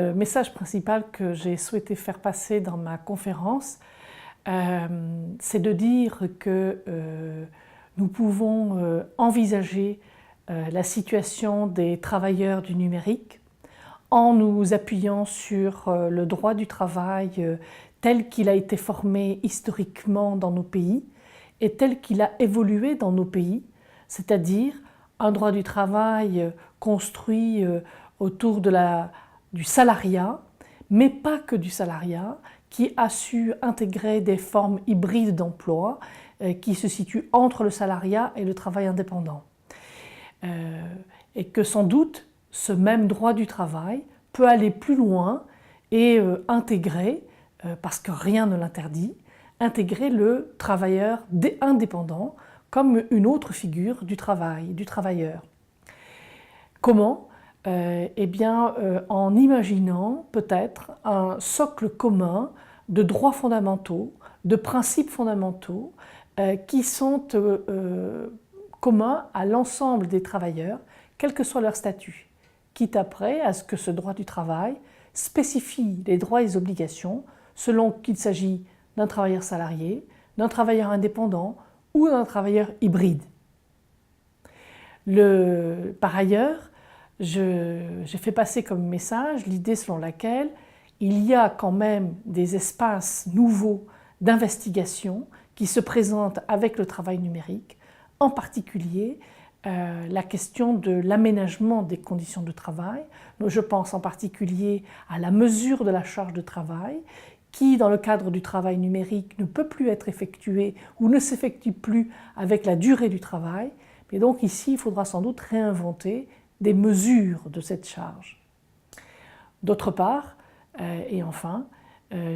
Le message principal que j'ai souhaité faire passer dans ma conférence, c'est de dire que nous pouvons envisager la situation des travailleurs du numérique en nous appuyant sur le droit du travail tel qu'il a été formé historiquement dans nos pays et tel qu'il a évolué dans nos pays, c'est-à-dire un droit du travail construit autour du salariat, mais pas que du salariat, qui a su intégrer des formes hybrides d'emploi qui se situent entre le salariat et le travail indépendant. Et que sans doute, ce même droit du travail peut aller plus loin et intégrer, parce que rien ne l'interdit, intégrer le travailleur indépendant comme une autre figure du travail, du travailleur. Comment ? Eh bien, en imaginant peut-être un socle commun de droits fondamentaux, de principes fondamentaux qui sont communs à l'ensemble des travailleurs, quel que soit leur statut, quitte après à ce que ce droit du travail spécifie les droits et les obligations selon qu'il s'agit d'un travailleur salarié, d'un travailleur indépendant ou d'un travailleur hybride. Par ailleurs, j'ai fait passer comme message l'idée selon laquelle il y a quand même des espaces nouveaux d'investigation qui se présentent avec le travail numérique, en particulier la question de l'aménagement des conditions de travail. Donc, je pense en particulier à la mesure de la charge de travail qui, dans le cadre du travail numérique, ne peut plus être effectuée ou ne s'effectue plus avec la durée du travail. Et donc ici, il faudra sans doute réinventer des mesures de cette charge. D'autre part, et enfin,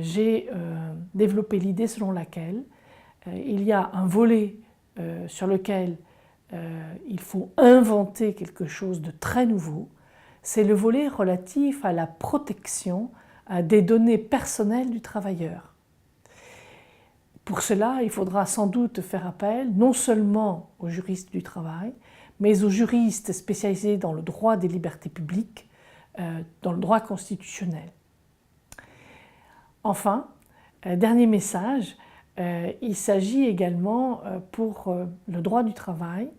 j'ai développé l'idée selon laquelle il y a un volet sur lequel il faut inventer quelque chose de très nouveau, c'est le volet relatif à la protection des données personnelles du travailleur. Pour cela, il faudra sans doute faire appel non seulement aux juristes du travail, mais aux juristes spécialisés dans le droit des libertés publiques, dans le droit constitutionnel. Enfin, dernier message, il s'agit également pour le droit du travail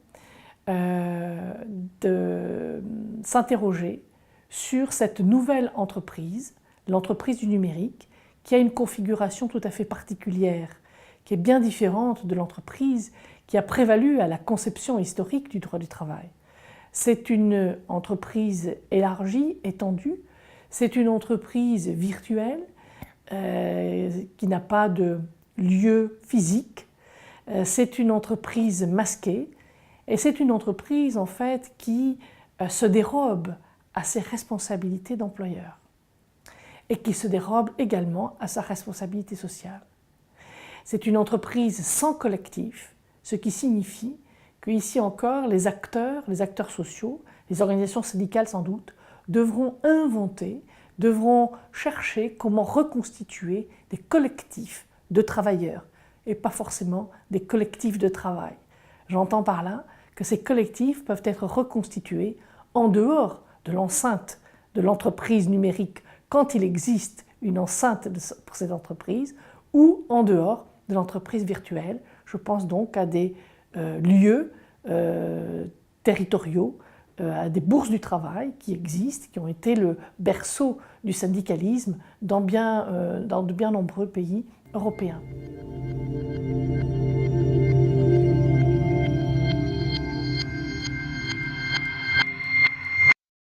de s'interroger sur cette nouvelle entreprise, l'entreprise du numérique, qui a une configuration tout à fait particulière, qui est bien différente de l'entreprise qui a prévalu à la conception historique du droit du travail. C'est une entreprise élargie, étendue, c'est une entreprise virtuelle qui n'a pas de lieu physique, c'est une entreprise masquée et c'est une entreprise en fait qui se dérobe à ses responsabilités d'employeur et qui se dérobe également à sa responsabilité sociale. C'est une entreprise sans collectif, ce qui signifie qu'ici encore, les acteurs sociaux, les organisations syndicales sans doute, devront inventer, devront chercher comment reconstituer des collectifs de travailleurs et pas forcément des collectifs de travail. J'entends par là que ces collectifs peuvent être reconstitués en dehors de l'enceinte de l'entreprise numérique quand il existe une enceinte pour cette entreprise ou en dehors de l'entreprise virtuelle. Je pense donc à des lieux territoriaux, à des bourses du travail qui existent, qui ont été le berceau du syndicalisme dans de bien nombreux pays européens.